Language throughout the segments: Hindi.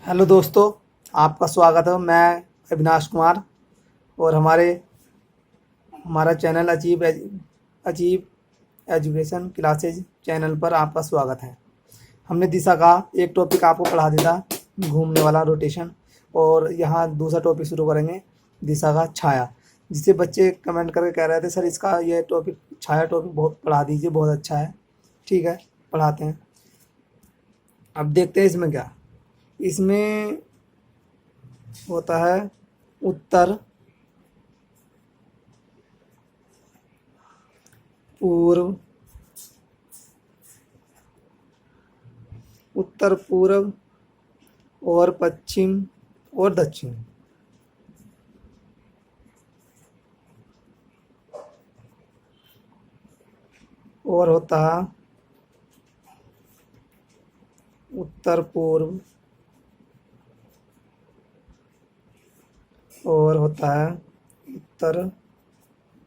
हेलो दोस्तों, आपका स्वागत है। मैं अविनाश कुमार और हमारा channel achieve education classes channel पर आपका स्वागत है। हमने दिशा का एक टॉपिक आपको पढ़ा दिया था, घूमने वाला रोटेशन, और यहाँ दूसरा टॉपिक शुरू करेंगे, दिशा का छाया। जिसे बच्चे कमेंट करके कह रहे थे, सर इसका ये टॉपिक छाया टॉपिक बहुत पढ़ा दीजिए, बहुत अच्छा है। ठीक है, पढ़ाते हैं। अब देखते हैं इसमें क्या। इसमें होता है उत्तर पूर्व, उत्तर पूर्व और पश्चिम और दक्षिण। और होता है उत्तर पूर्व और होता है उत्तर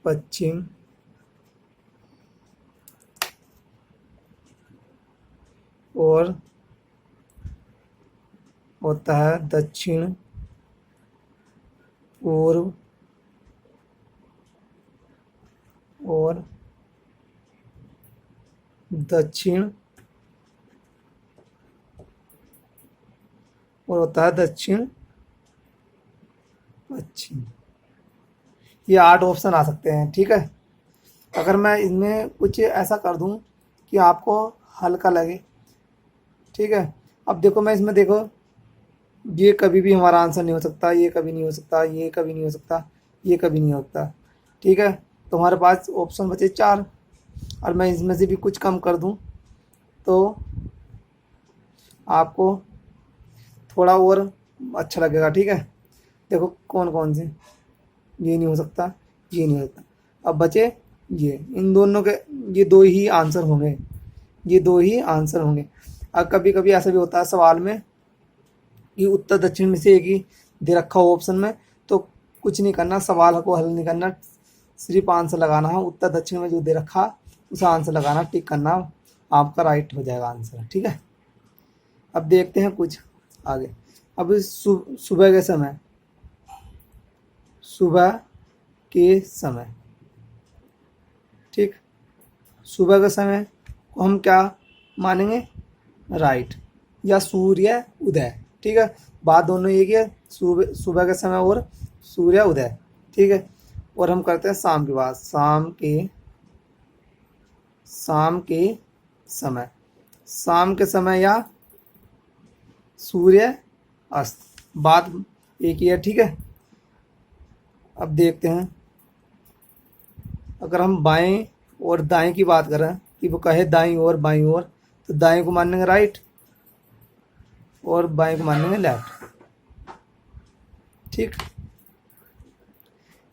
पश्चिम और होता है दक्षिण पूर्व और दक्षिण और होता है दक्षिण पश्चिम। ये 8 ऑप्शन आ सकते हैं। ठीक है, अगर मैं इनमें कुछ ऐसा कर दूं कि आपको हल्का लगे। ठीक है, अब देखो, मैं इसमें देखो, ये कभी भी हमारा आंसर नहीं हो सकता, ये कभी नहीं हो सकता, ये कभी नहीं हो सकता, ये कभी नहीं हो सकता। ठीक है, तो हमारे पास ऑप्शन बचे 4, और मैं इसमें से भी कुछ कम कर दूं तो आपको थोड़ा और अच्छा लगेगा। ठीक है, देखो कौन कौन से, ये नहीं हो सकता, ये नहीं हो सकता। अब बचे ये, इन दोनों के, ये 2 ही आंसर होंगे, ये 2 ही आंसर होंगे। अब कभी कभी ऐसा भी होता है सवाल में कि उत्तर दक्षिण में से एक ही दे रखा हो ऑप्शन में, तो कुछ नहीं करना, सवाल को हल नहीं करना, सिर्फ आंसर लगाना है। उत्तर दक्षिण में जो दे रखा उसे आंसर लगाना, टिक करना, आपका राइट हो जाएगा आंसर। ठीक है, अब देखते हैं कुछ आगे। अब सुबह के समय, सुबह के समय, ठीक, सुबह के समय को हम क्या मानेंगे, राइट, या सूर्य उदय। ठीक है, बात दोनों एक ही है, सुबह के समय और सूर्य उदय। ठीक है, और हम करते हैं शाम की बात, शाम के समय, शाम के समय या सूर्य अस्त, बात एक ही है। ठीक है, अब देखते हैं, अगर हम बाएं और दाएं की बात करें कि वो कहे दाईं और बाईं ओर, तो दाएं को मानेंगे राइट और बाएं को मानेंगे लेफ्ट। ठीक,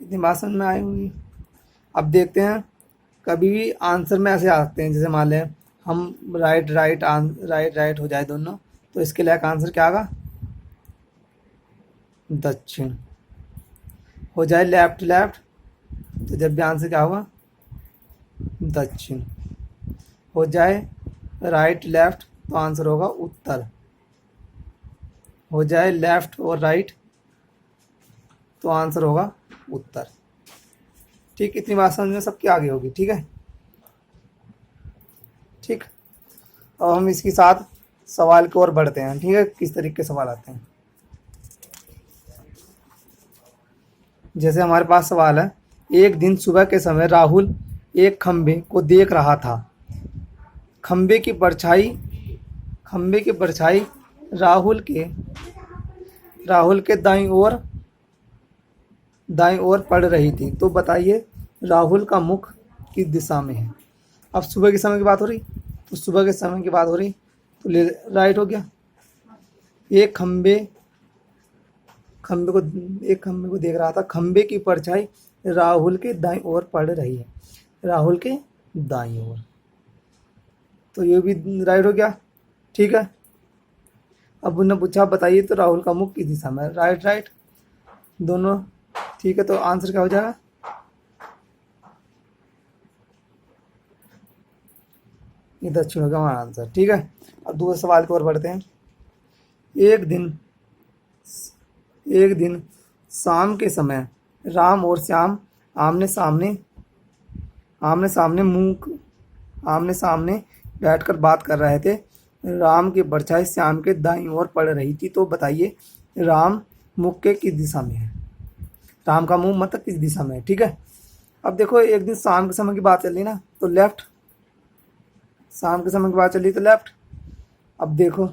इतनी बात समझ में आई होगी। अब देखते हैं, कभी भी आंसर में ऐसे आ सकते हैं, जैसे मान लें हम राइट राइट हो जाए दोनों, तो इसके लायक आंसर क्या आएगा, दक्षिण। हो जाए लेफ्ट लेफ्ट, तो जब भी आंसर क्या होगा, दक्षिण। हो जाए राइट लेफ्ट, तो आंसर होगा उत्तर। हो जाए लेफ्ट और राइट, तो आंसर होगा उत्तर। ठीक, इतनी बात समझ में सबकी आगे होगी। ठीक है, ठीक, अब हम इसके साथ सवाल की ओर बढ़ते हैं। ठीक है, किस तरीके के सवाल आते हैं। जैसे हमारे पास सवाल है, एक दिन सुबह के समय राहुल एक खंबे को देख रहा था। खंबे की परछाई राहुल के दाईं ओर पड़ रही थी। तो बताइए राहुल का मुख किस दिशा में है। अब सुबह के समय की बात हो रही, तो सुबह के समय की बात हो रही, तो राइट हो गया। एक खंबे को देख रहा था, खंबे की परछाई राहुल के दाईं ओर पड़ रही है, राहुल के दाईं ओर, तो ये भी राइट हो गया। ठीक है, अब उन्होंने पूछा बताइए तो राहुल का मुख किस दिशा में, राइट राइट दोनों। ठीक है, तो आंसर क्या हो जाएगा, ये दक्षिण होगा हमारा आंसर। ठीक है, अब दूसरे सवाल की ओर बढ़ते हैं। एक दिन एक दिन शाम के समय राम और श्याम आमने सामने आमने सामने मुंह आमने सामने बैठकर बात कर रहे थे। राम की परछाई श्याम के दाईं ओर पड़ रही थी। तो बताइए राम मुख के किस दिशा में है? राम का मुंह मतलब किस दिशा में है? ठीक है। अब देखो एक दिन शाम के समय की बात चल रही ना, तो लेफ्ट, शाम के समय की बात चल रही तो लेफ्ट। अब देखो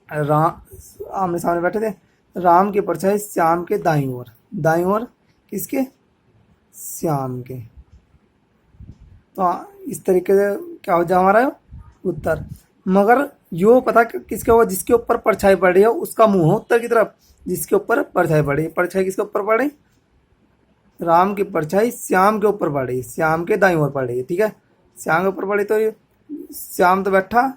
राम आमने सामने बैठे थे, राम की परछाई श्याम के दाईं ओर किसके? श्याम के। तो इस तरीके से क्या हो जाए हमारा उत्तर। मगर यो पता किसके होगा? जिसके ऊपर परछाई पड़ रही है उसका मुंह हो उत्तर की तरफ, जिसके ऊपर परछाई पड़ रही है। परछाई किसके ऊपर पड़ रही? राम की परछाई श्याम के ऊपर पड़ रही है, श्याम के दाईं ओर पड़ रही है। ठीक है, श्याम के ऊपर पड़ी तो ये श्याम तो बैठा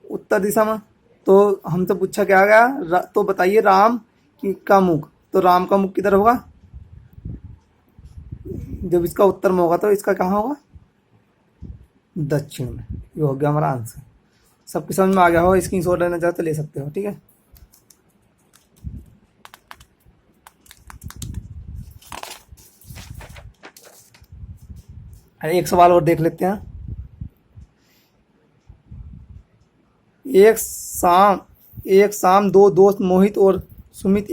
उत्तर दिशा में। तो हमसे पूछा क्या गया? तो बताइए राम की का मुख, तो राम का मुख किधर होगा? जब इसका उत्तर में होगा तो इसका कहाँ होगा? दक्षिण में। ये हो गया हमारा आंसर। सबके समझ में आ गया हो? स्क्रीनशॉट लेना चाहो तो ले सकते हो। ठीक है, एक सवाल और देख लेते हैं। एक शाम दो दोस्त मोहित और सुमित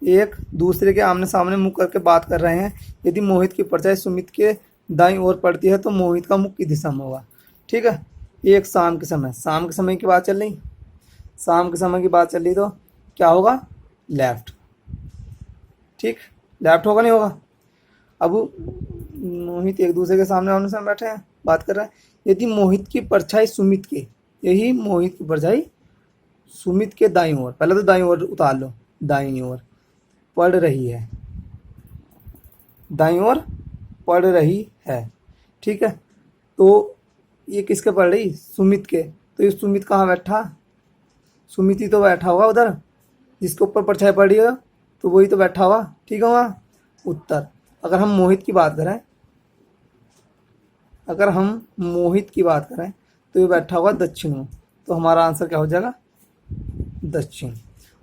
एक दूसरे के आमने सामने मुंह करके बात कर रहे हैं। यदि मोहित की परछाई सुमित के दाईं ओर पड़ती है तो मोहित का मुख किस दिशा में होगा? ठीक है, एक शाम के समय की बात चल रही, शाम के समय की बात चल रही तो क्या होगा? लेफ्ट। ठीक, लेफ्ट होगा नहीं होगा? अब मोहित एक दूसरे के सामने आमने सामने बैठे हैं, बात कर रहे हैं। यदि मोहित की परछाई सुमित के, यही मोहित की परछाई सुमित के दाईं ओर, पहले तो दाईं ओर उतार लो, दाईं ओर पड़ रही है, दाईं ओर पड़ रही है। ठीक है, तो ये किसके पड़ रही? सुमित के। तो ये सुमित कहाँ बैठा? सुमित ही तो बैठा होगा उधर, जिसके ऊपर परछाई पड़ रही है, तो वही तो बैठा होगा। ठीक है, वहाँ उत्तर। अगर हम मोहित की बात करें, तो ये बैठा होगा दक्षिण में। तो हमारा आंसर क्या हो जाएगा? दक्षिण।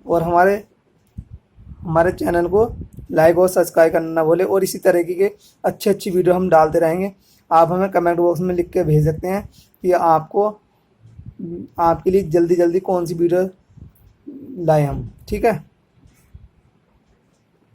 और हमारे चैनल को लाइक और सब्सक्राइब करना ना भूलें। और इसी तरीके के अच्छी वीडियो हम डालते रहेंगे। आप हमें कमेंट बॉक्स में लिख के भेज सकते हैं कि आपके लिए जल्दी कौन सी वीडियो लाएं हम। ठीक है।